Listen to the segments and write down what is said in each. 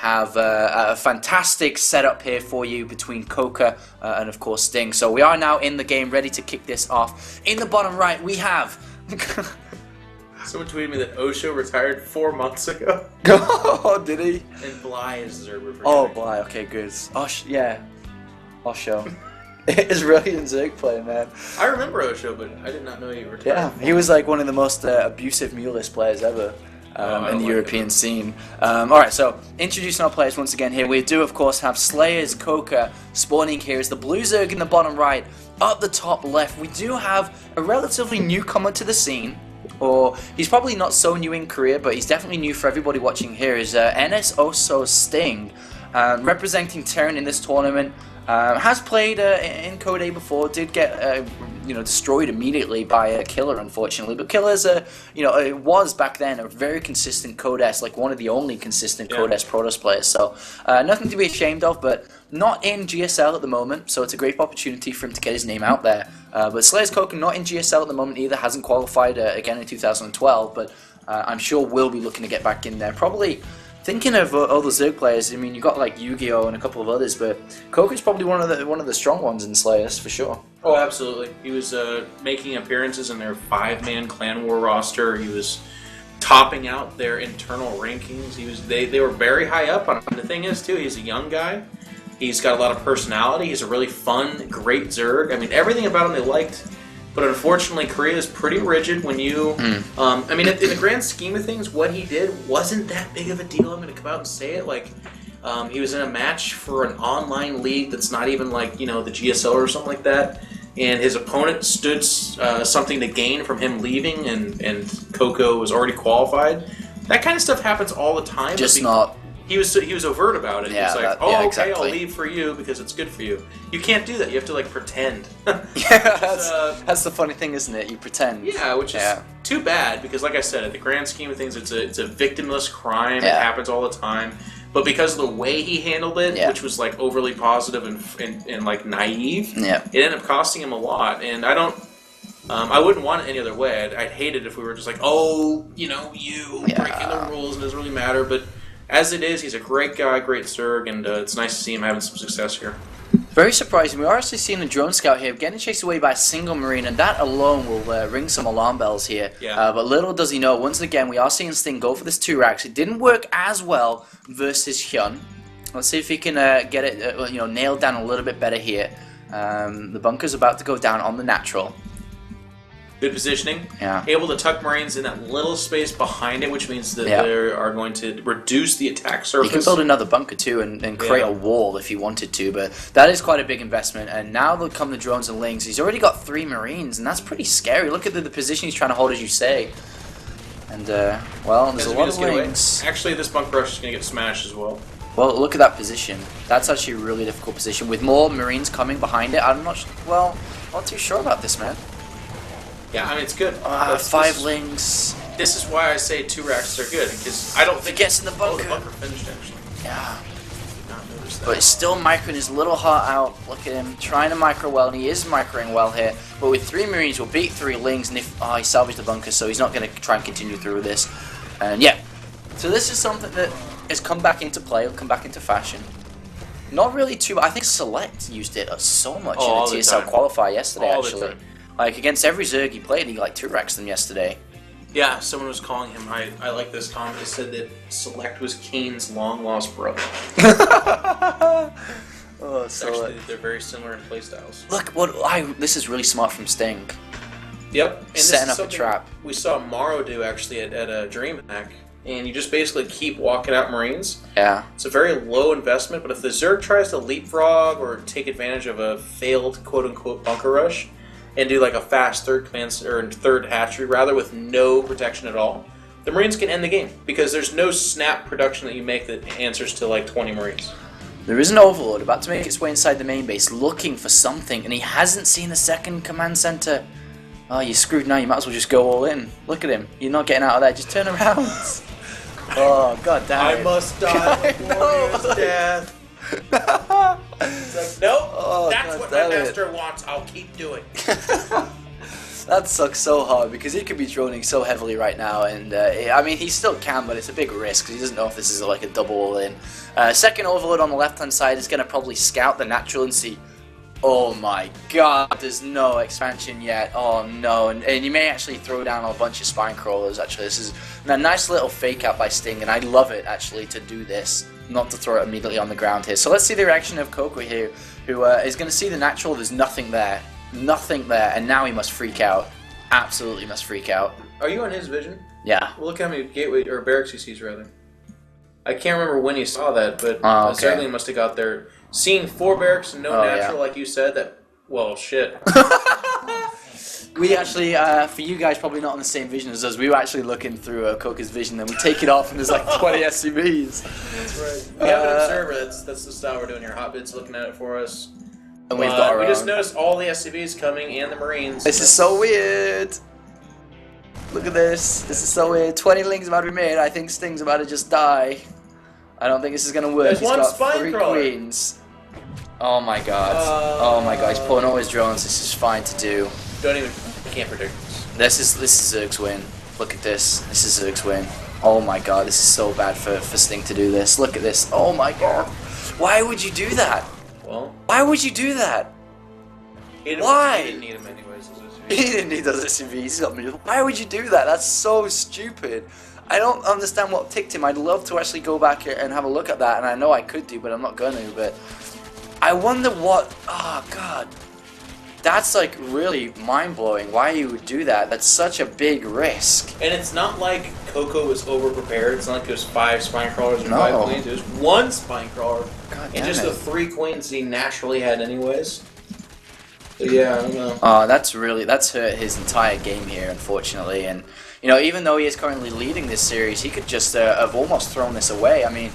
have a fantastic setup here for you between CoCa and of course Sting. So we are now in the game, ready to kick this off. In the bottom right, we have... Someone tweeted me that Osho retired 4 months ago. Oh, did he? And Bly is Zerber. Oh, Bly, okay, good. Yeah. Osho. Israeli Zerg player, man. I remember Osho, but I did not know he retired. Yeah, he was like one of the most abusive mulelist players ever in the European scene. Alright, so introducing our players once again here. We do, of course, have SlayerS.CoCa spawning here as the blue Zerg in the bottom right. Up the top left, we do have a relatively newcomer to the scene. Or he's probably not so new in Korea, but he's definitely new for everybody watching here. Is NSH.Sting, representing Terran in this tournament. Has played in Code A before. Did get destroyed immediately by a Killer, unfortunately. But Killer's it was back then a very consistent Code S, like one of the only consistent Code S Protoss players. So nothing to be ashamed of, but not in GSL at the moment. So it's a great opportunity for him to get his name out there. But SlayerS.CoCa not in GSL at the moment either. Hasn't qualified again in 2012, but I'm sure we'll be looking to get back in there. Probably. Thinking of other Zerg players, I mean, you got like Yu-Gi-Oh and a couple of others, but CoCa's probably one of the strong ones in Slayers for sure. Oh, absolutely. He was making appearances in their 5-man Clan War roster. He was topping out their internal rankings. They were very high up on him. And the thing is, too, he's a young guy. He's got a lot of personality. He's a really fun, great Zerg. I mean, everything about him they liked. But unfortunately, Korea is pretty rigid when you... I mean, in the grand scheme of things, what he did wasn't that big of a deal. I'm going to come out and say it. Like, he was in a match for an online league that's not even like, the GSL or something like that. And his opponent stood something to gain from him leaving, and CoCa was already qualified. That kind of stuff happens all the time. Just not... He was overt about it. Yeah, He was like, exactly. I'll leave for you because it's good for you. You can't do that. You have to, like, pretend. Yeah, that's the funny thing, isn't it? You pretend. Yeah, which is too bad because, like I said, in the grand scheme of things, it's a victimless crime. Yeah. It happens all the time. But because of the way he handled it, which was, like, overly positive and like, naive, it ended up costing him a lot. And I don't... I wouldn't want it any other way. I'd hate it if we were just like, you breaking the rules, it doesn't really matter, but... As it is, he's a great guy, great Zerg, and it's nice to see him having some success here. Very surprising. We are actually seeing a drone scout here getting chased away by a single Marine, and that alone will ring some alarm bells here. Yeah. But little does he know, once again, we are seeing Sting go for this 2-racks. It didn't work as well versus Hyun. Let's see if he can get it nailed down a little bit better here. The bunker's about to go down on the natural. Good positioning. Yeah. Able to tuck Marines in that little space behind it, which means that they are going to reduce the attack surface. You can build another bunker too and create a wall if you wanted to, but that is quite a big investment. And now they'll come the drones and lings. He's already got 3 Marines, and that's pretty scary. Look at the position he's trying to hold, as you say. And, well, there's a lot of lings. Actually, this bunker rush is going to get smashed as well. Well, look at that position. That's actually a really difficult position. With more Marines coming behind it, I'm not too sure about this, man. Yeah, I mean, it's good. 5 lings. This is why I say 2 racks are good, because I don't think... It gets in the bunker. Oh, the bunker finished, actually. Yeah. Did not notice that. But he's still microing his little heart out. Look at him, trying to micro well, and he is microing well here. But with 3 Marines, we'll beat 3 lings, and if... he salvaged the bunker, so he's not going to try and continue through with this. And yeah. So this is something that has come back into play, come back into fashion. Not really too... I think Select used it so much in the TSL qualifier yesterday, actually. Like, against every Zerg he played, he, 2-racks them yesterday. Yeah, someone was calling him, I like this comment, they said that Select was Kane's long-lost brother. Actually, they're very similar in playstyles. Look, this is really smart from Sting. Yep. And setting up a trap. We saw Morrow do, actually, at a DreamHack. And you just basically keep walking out Marines. Yeah. It's a very low investment, but if the Zerg tries to leapfrog or take advantage of a failed quote-unquote bunker rush, and do like a fast third hatchery rather with no protection at all, the Marines can end the game because there's no snap production that you make that answers to like 20 Marines. There is an Overlord about to make its way inside the main base looking for something, and he hasn't seen the second command center. Oh, you're screwed now. You might as well just go all in. Look at him. You're not getting out of there. Just turn around. Oh, god damn it. I must die before his death. It's like, nope, that's what my master wants, I'll keep doing. That sucks so hard because he could be droning so heavily right now, and I mean he still can, but it's a big risk because he doesn't know if this is like a double all-in. Second overload on the left-hand side is going to probably scout the natural and see. Oh my god, there's no expansion yet. Oh no, and you may actually throw down a bunch of spine crawlers. Actually, this is a nice little fake out by Sting, and I love it actually to do this, not to throw it immediately on the ground here. So let's see the reaction of CoCa here, who is going to see the natural. There's nothing there, and now he must freak out. Absolutely must freak out. Are you on his vision? Yeah. Well, look how many gateway or barracks he sees rather. I can't remember when he saw that, but okay. certainly must have got there. Seeing 4 barracks and no natural, like you said, that, well, shit. We actually, for you guys probably not on the same vision as us, we were actually looking through CoCa's vision, and we take it off and there's like 20 SCVs. That's right. We have an observer, that's the style we're doing here. Hotbit's looking at it for us. And we've got our we own. just noticed all the SCVs coming and the Marines. This is so weird. Look at this. This is so weird. 20 lings about to be made. I think Sting's about to just die. I don't think this is going to work. There's He's one got spine 3 crawler. queens. Oh my god. Oh my god. He's pulling all his drones. This is fine to do. Can't predict this. This is Zerg's win. Look at this. This is Zerg's win. Oh my god. This is so bad for Sting to do this. Look at this. Oh my god. Why would you do that? Well, why would you do that? Why? He didn't need him anyways. He didn't need those SUVs. He's got me. Why would you do that? That's so stupid. I don't understand what ticked him. I'd love to actually go back and have a look at that, and I know I could do, but I'm not going to. But I wonder what. Oh god, that's like really mind blowing. Why you would do that? That's such a big risk. And it's not like CoCa was over prepared. It's not like there's 5 spine crawlers or 5 queens. There's 1 spine crawler, and just the 3 queens he naturally had anyways. So yeah, I don't know. That's hurt his entire game here, unfortunately. And you know, even though he is currently leading this series, he could just have almost thrown this away. I mean,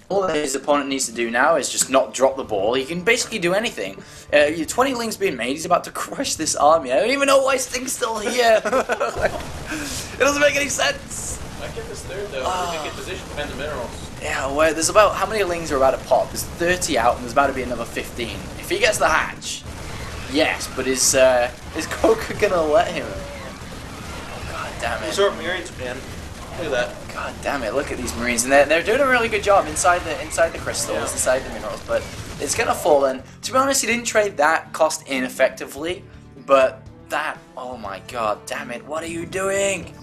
all that his opponent needs to do now is just not drop the ball. He can basically do anything. 20 lings being made, he's about to crush this army. I don't even know why Sting's still here. Like, it doesn't make any sense. Might get this third though. We can get position behind the minerals. Yeah, well, there's about how many lings are about to pop? There's 30 out, and there's about to be another 15. If he gets the hatch, yes, but is CoCa gonna let him? God damn it! Resort Marines, man. Look at that. God damn it! Look at these Marines, and they're doing a really good job inside the crystals, inside the minerals. But it's gonna fall. And to be honest, he didn't trade that cost ineffectively. But that, oh my god, damn it! What are you doing?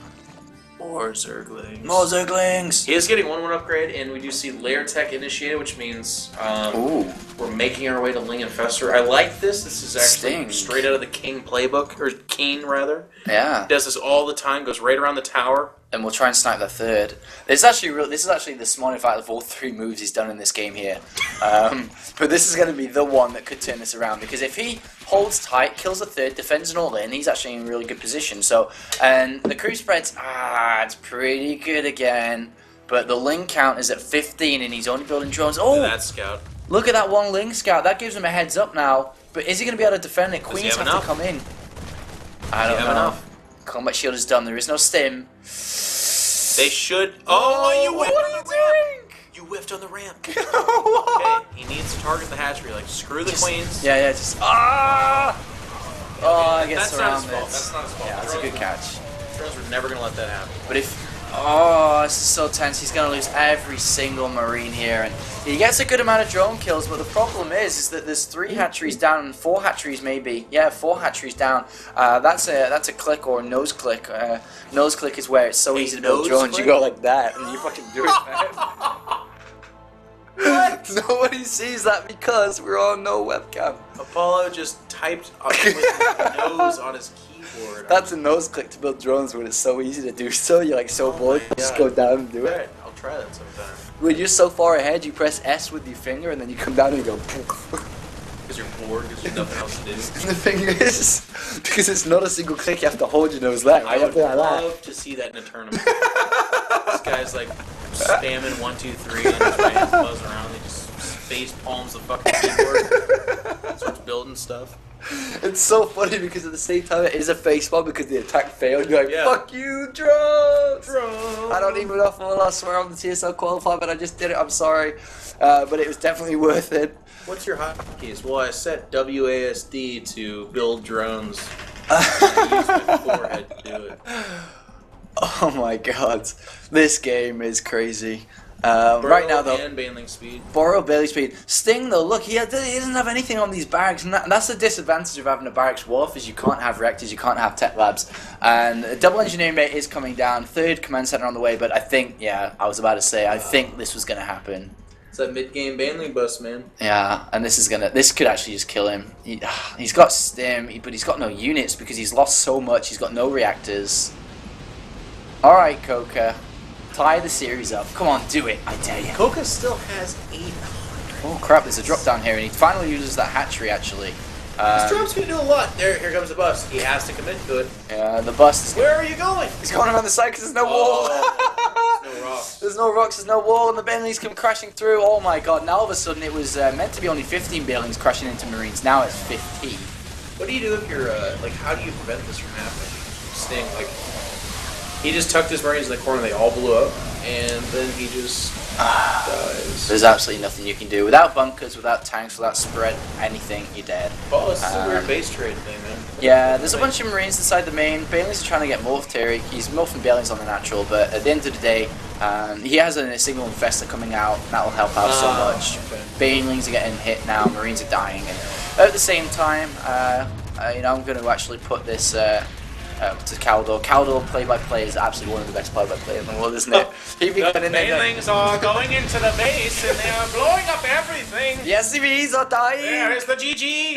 More Zerglings. More Zerglings! He is getting 1 upgrade, and we do see Lair Tech initiated, which means we're making our way to Ling Infestor. I like this. This is actually straight out of the King playbook, or Keen rather. Yeah. Does this all the time, goes right around the tower. And we'll try and snipe the third. This is actually the smartest out of all 3 moves he's done in this game here. But this is going to be the one that could turn this around, because if he holds tight, kills the third, defends an all-in, he's actually in a really good position. So, and the crew spreads, it's pretty good again. But the Ling count is at 15, and he's only building drones. Oh, look at that scout. Look at that 1 Ling scout. That gives him a heads up now. But is he going to be able to defend it? Queens have to come in. I don't know. Combat shield is done. There is no stim. They should. Oh, you whiffed on the ramp. You whiffed on the ramp. Okay, he needs to target the hatchery. Like, screw the queens. Yeah, just I get That's surrounded. Not his fault. That's not his fault. Yeah, that's a good catch. Drones were never gonna let that happen. But if this is so tense. He's gonna lose every single Marine here, and he gets a good amount of drone kills. But the problem is that there's 3 hatcheries down and 4 hatcheries maybe. Yeah, 4 hatcheries down. That's a click or a nose click. Nose click is where it's so easy to build drones. Click? You go like that, and you fucking do it. What? Nobody sees that because we're on no webcam. Apollo just typed with his nose on his keyboard. That's a nose click to build drones when it's so easy to do so. You're like so bored, you just go down and do it. Right. I'll try that sometime. When you're so far ahead, you press S with your finger and then you come down and you go because you're bored, because there's nothing else to do. And the thing is, because it's not a single click, you have to hold your nose left. I would love to see that in a tournament. This guy's like spamming 1, 2, 3 and his hands buzz around. They just face palms the fucking keyboard. Starts building stuff. It's so funny because at the same time it is a face bomb because the attack failed. You're like, fuck you, drones! I don't even know if I'll swear on the TSL qualifier, but I just did it. I'm sorry. But it was definitely worth it. What's your hotkeys? Well, I set WASD to build drones. I used my forehead to do it. Oh my god, this game is crazy. Burrow Right now, though, and Baneling speed. Burrow, Bailey speed. Sting, though, look, he doesn't have anything on these barracks, and that's the disadvantage of having a barracks wolf, is you can't have reactors, you can't have tech labs. And double engineering mate is coming down, third command center on the way, but I think, yeah, I was about to say, I think this was going to happen. It's that mid-game Baneling bust, man. Yeah, and this could actually just kill him. He's got stim, but he's got no units because he's lost so much, he's got no reactors. Alright, CoCa. Tie the series up. Come on, do it. I dare you. CoCa still has 800. Oh crap, there's a drop down here, and he finally uses that hatchery, actually. This drop's gonna do a lot. Here comes the bust. He has to commit to it. Yeah, the bust is... Where are you going? He's going around the side because there's no wall. There's no rocks. There's no rocks, there's no wall, and the Banelings come crashing through. Oh my god, now all of a sudden it was meant to be only 15 Banelings crashing into Marines. Now it's 15. What do you do if you're, how do you prevent this from happening? Sting, he just tucked his Marines in the corner, they all blew up, and then he just dies. There's absolutely nothing you can do. Without bunkers, without tanks, without spread, anything, you're dead. Oh, this is a weird base trade thing, man. Yeah, there's a bunch of Marines inside the main. Banelings are trying to get morphed here. He's morphing Banelings on the natural, but at the end of the day, he has a single infestor coming out. That'll help out so much. Okay. Banelings are getting hit now. Marines are dying, and at the same time, I'm going to actually put this to Caldor. Caldor play-by-play is absolutely one of the best play-by-play in the world, isn't it? The Banelings are going into the base and they are blowing up everything. The SCVs are dying. There is the GG.